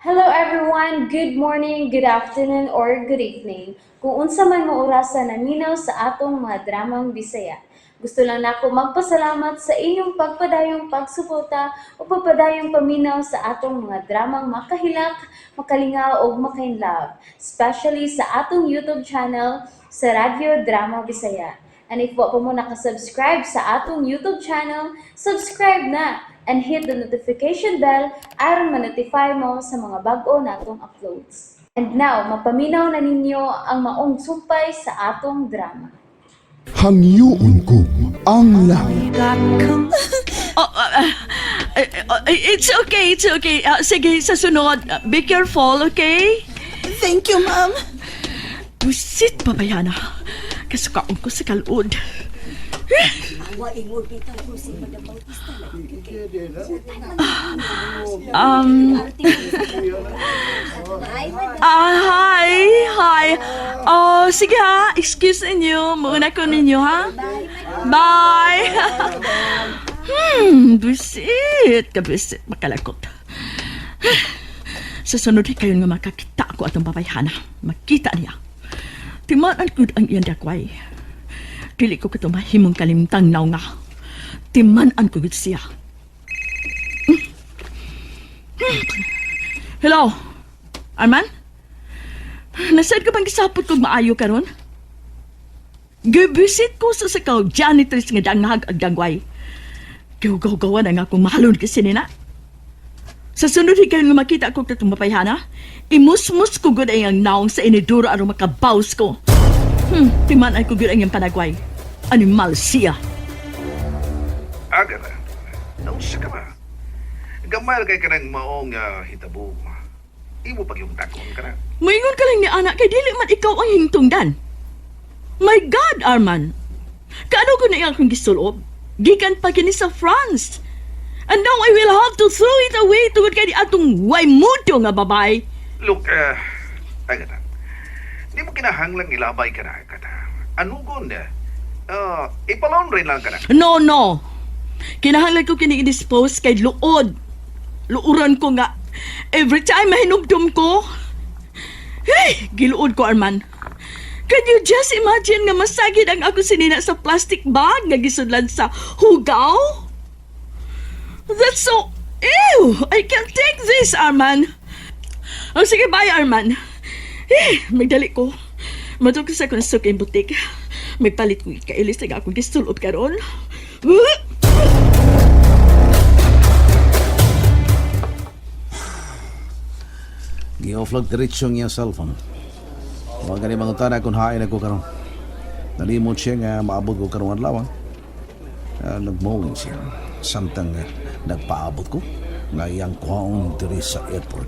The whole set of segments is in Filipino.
Hello everyone, good morning, good afternoon, or good evening. Kung unsa man mo orasan naminaw sa atong mga dramang Bisaya. Gusto lang nako magpasalamat sa inyong pagpadayong pagsuporta o pagpadayong paminaw sa atong mga dramang makahilak, makalingaw o makainlove, especially sa atong YouTube channel sa Radio Drama Bisaya. And if wa pa mo nakasubscribe sa atong YouTube channel, subscribe na and hit the notification bell aron ma-notify mo sa mga bag-o natong uploads. And now, mapaminaw na ninyo ang maong sumpay sa atong drama. Hangyoon ko ang langit. It's okay. Sige, sa sunod, be careful, okay? Thank you, ma'am. Busit, babayana. Kasukaon ko sa kalod. Hi. Sige ha. Excuse ninyo. Muna ko ninyo, ha? Bye. Busit. Kabusit. Makalakot. Sa sunod kayo nga makakita ako atong babayhana. Makita niya. Timaan ko ang iyang dakway. Dili ko kato mahimong kalimtang naw nga. Timaan ko gud siya. Hello? Arman? Nasad ka bang gisapot kong maayo karon? Gibisit ko sa sakaw janitress nga danghag ag dangway. Gaw-gaw-gawa na nga akong mahalon kasi nina. Sa sunod hikayon nga makita ko katong mapayhana, imusmus ko gud ang naong sa iniduro aron makabaws ko. Timan ay ko gud ang iyang panagway. Animal siya. Aga na. Nausa ka ba? Gamal kay ka ng maong hitabo. Imo pag yung takon ka na. Moingon ka lang ni anak kay dili man ikaw ang hingtungdan. My God, Arman. Kaano ko na iyang akong gisulob? Gikan pa kini sa France. And now I will have to throw it away tungod kay di atong waymudo nga babay. Look, aga na. Di mo kinahanglang ilabay ka na, kata. Anugon na? Ipalon rin lang ka na. No. Kinahanglan ko kini i-dispose kay luod. Luuran ko nga. Every time mahinumdum ko. Hey, giluod ko, Arman. Can you just imagine nga masagid ang ako sinina sa plastic bag nga gisudlan sa hugaw? That's so... Ew! I can't take this, Arman. Oh, sige, bye, Arman. Magdali ko. Matok ko sa konsuking butik. Magpalit ko kailis na akong gisulod karon. Gi-offload diretso ang iyang cellphone. Huwag ka mga utana kung hain ako karon. Nalimot siya nga maabot ko karon adlaw. Nagmawin siya. Samtang nagpaabot ko nga iyang kuhaon diri sa airport.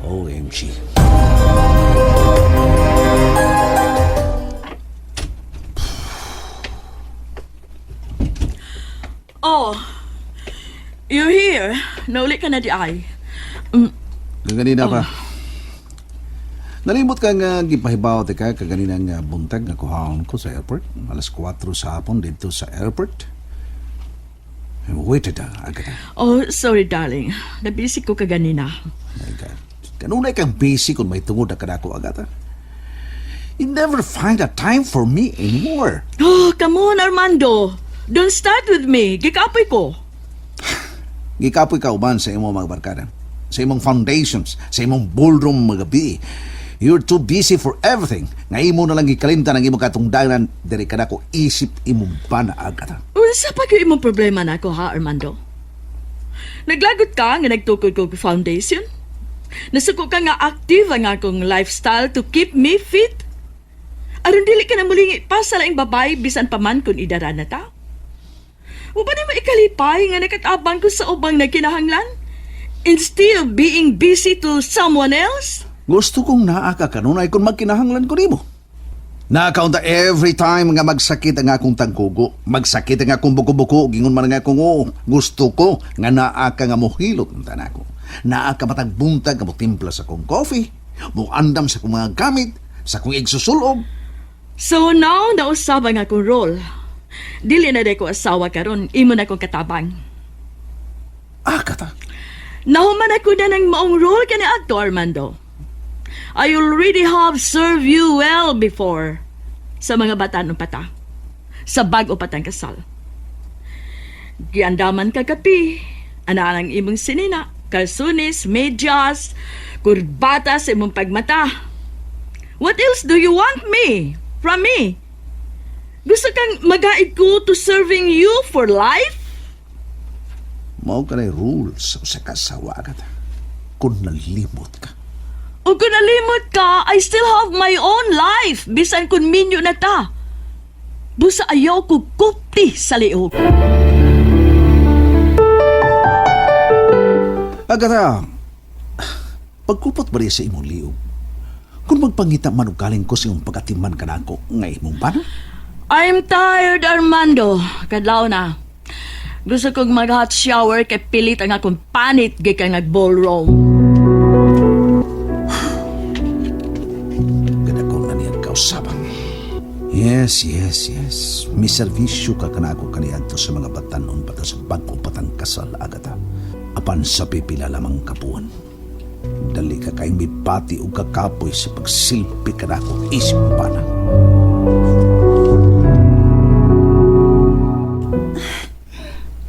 OMG. Oh, you're here. Nauli ka na di ay. Kaganina pa. Nalimot ka nga gipahibaw ka kaganina nga buntag nga kuhaon ko sa airport. Alas 4 sa hapon dito sa airport. Waited agad. Oh, sorry darling. Nabisi ko kaganina. My God. Kanunay kang busy kung may tungod na kadako agad. You never find a time for me anymore. Oh, come on, Armando. Don't start with me. Gikapoy ko. Gikapoy ka uban sa imong mga barkada. Sa imong foundations, sa imong ballroom mga gabi. You're too busy for everything. Nga imo na lang gikalimtan ang imong katungdanan diri kadako isip imong bana agad. Unsa pa kayo imong problema na ako, ha, Armando? Naglagot ka nga nagtukod ko foundation? Nasuko ka nga active ang akong lifestyle to keep me fit? Aron dili ka na mulingi pa sa laing babay bisan pa man kung idara na ta? O ba naman ikalipay nga nakatabang ko sa ubang na kinahanglan? Instead of being busy to someone else? Gusto kong naa ka kanunay kung magkinahanglan ko nimo. Nakaunta every time nga magsakit ang akong tangkugo, magsakit ang akong buko-buko, gingon man nga akong gusto ko nga naa ka nga mohilot ng tanako. Naa ka matagbuntag nga motimpla sa akong coffee, mo andam sa akong mga gamit, sa akong igsusulob. So now, nausaba nga akong role. Dili na day ko asawa karon, imo na akong katabang. Kata. Nahuman ako na ng maong role ka ni Ato, Armando. I already have served you well before sa mga batan ng pata, sa bag o patang kasal. Giandaman ka kapi, ananang imong sinina, kalsunis, medyas, kurbata sa imong pagmata. What else do you want from me? Gusto kang mag-guide ko to serving you for life? Mao ka na rules sa kasawa agad. Kung nalimot ka. O kung nalimot ka, I still have my own life, bisan kung minyo na ta. Busa ayaw ko kupti sa liog. Agata, pagkupot ba rin sa imong liog? Kung magpangita man og galing ko sa imong pagatiman ka na ako, nga imong paano? I'm tired, Armando. Kadlaw na. Gusto kong mag-hot shower kay pilit ang akong panit gikang nag-ballroom. Ganda ko na niyang kausapang. Yes. May servisyo ka kanako kaniadto sa mga batanon pata sa bago patang kasal, Agata. Apan sa pipila lamang kapuan. Dali ka kay may pati o kakapoy sa pagsilpi kanako isip pa na.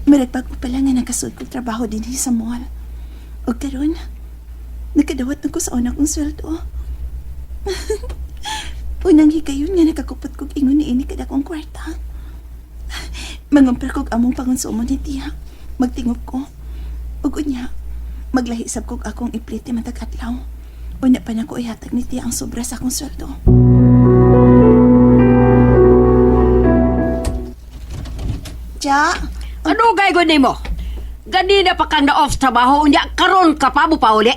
Maragpag ko pala nga nakasud kong trabaho din sa mall. O karon, nakadawat na ko sa una kong sweldo. Unang higayon nga nakakupot kong ingon ni ini kada kong kwarta. Mangumpra kong among pangonsumo ni tiya. Magtingop ko. Ug unya, maglahisab kong akong iplite matag adlaw. Una pa na ko ihatag ni tiya ang sobra sa akong sweldo. Tiya, Ano gay ko nimo? Ganina pa kang na-off trabaho niya, karon ka pa mo pa uli.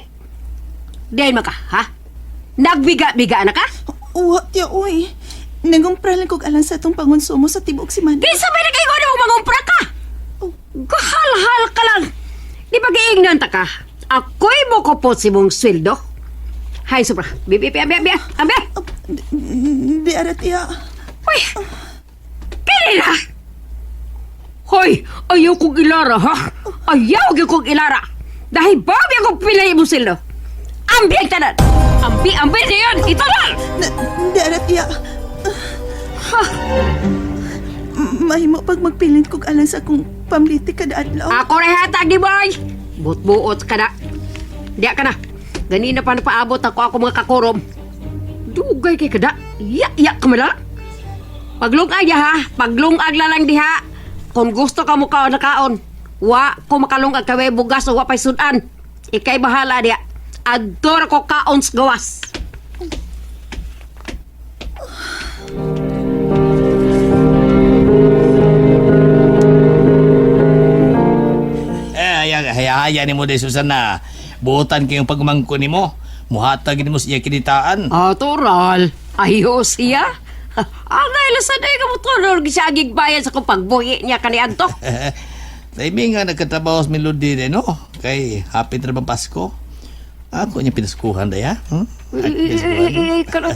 Diyan maka, ha? Nagbiga-biga na ka? uwa tiya uy. Nangumpra lang kong alang sa itong pangonsumo sa tibok si Manda. Di sabay na kayo na mangumpra ka! Kahal-hal ka lang! Di ba giingnan ta ka? Ako'y mo kupot si mong sweldo. Hay, sobra. Bibi, ambe. Di ara tiya. Uy! Kini na! Hoy! Ayaw kong ilara, ha? Ayaw kong ilara! Dahil babi akong pilay mo sila. Ambi ang tanan! Ambi na yan! Ito lang! Di ara tiya. Mahimo pag magpilit kong alang sa akong pamliti kada adlaw. Ako rin hatag di boy! Buot-buot ka na. Diya ka na. Ganina pa napaabot ako mga kakurom. Dugay kay kada. Iyak ka malala. Paglungag ya ha. Paglungag lang diha. Kung gusto ka mo kaon na kaon. Wa ko makalungag kaway bugas o wa pa'y sudan. Ikay bahala diya. Adora ko kaon sa gawas. Hayahaya ni mo de Susana. Buotan kayong pagmangko ni mo. Muhatag ni mo siya kinitaan. Tural. Ayos siya. Ang nailasan na yung motor. Gisagig bayan sa kong pagbuhi niya kaniadto. Taimi nga nagkatrabaho sa Melody de no. Kay happy na bang Pasko. Ako niya pinaskuhan da ya.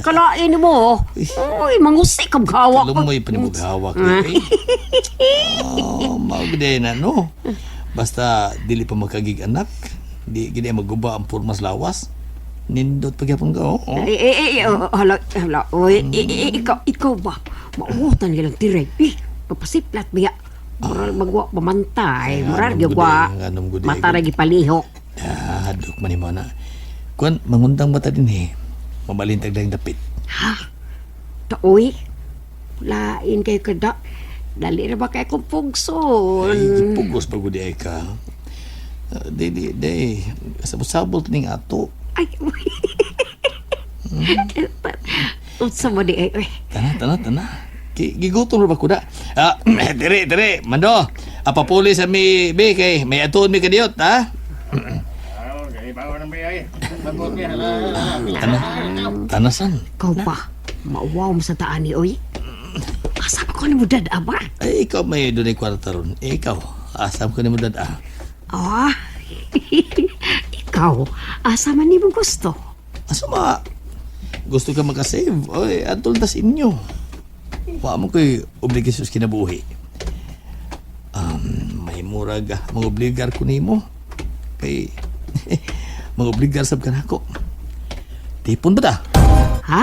Kalain mo. Uy, mangusik ang hawak. Lumoy pa ni mo hawak. Maugde na no. Basta dili pa magkagig anak. Di gini maguba ang purmas lawas. Nindot pagyapon ka, Hala, oy, ikaw ba? Mauutan nilang tiray. Papasiplat biya. Moral magwa pamantay. Moral gagwa. Mataragi palihok. Hadok man mo na. Kuan, mangundang mata din Mamalintag lang dapit. Ha? Taoy? Lain kayo kada. Dali na ba kayo kong pugson? Ay, pugos pa gudi ay ka. Day. Sabot-sabot ning ato. Ay, unsa mo di ay, uy. Tana. Gigutol ba ko da? Tiri. Mando, apapuli sa mi, be, kay may atuon mi kadiyot, ha? Tanasan. Ikaw pa, mauwaw mo sa taan ni, uy. Asa pa ko ni mo dada ba? Ay, ikaw may doon ay kwarta ron. Ikaw, asam ko ni mo dada. Ikaw, asa man ni mo gusto? Asama, gusto ka makasave. Oy, atol tas inyo. Wa mo ko'y obligasyon sa kinabuhi. May murag, mga obligar ko ni mo. Kay, Mag-obligar sab ka na ako. Tipon ba ta? Ha?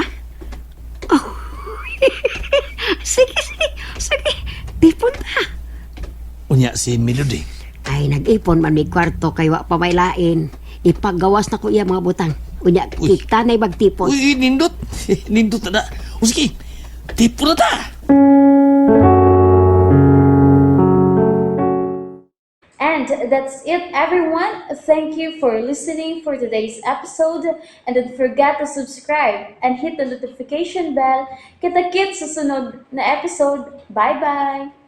Oh. Sige, sige. Sige. Tipon ta. Unya si Melody. Ay, nag-ipon man may kwarto kay wa pa may lain. Ipagawas na ko iya mga butang. Unya, Uy. kita na'y magtipon. Uy, nindot. Nindot na. O sige, tipon na ta. And that's it, everyone. Thank you for listening for today's episode. And don't forget to subscribe and hit the notification bell. Kita-kits sa sunod na episode. Bye-bye!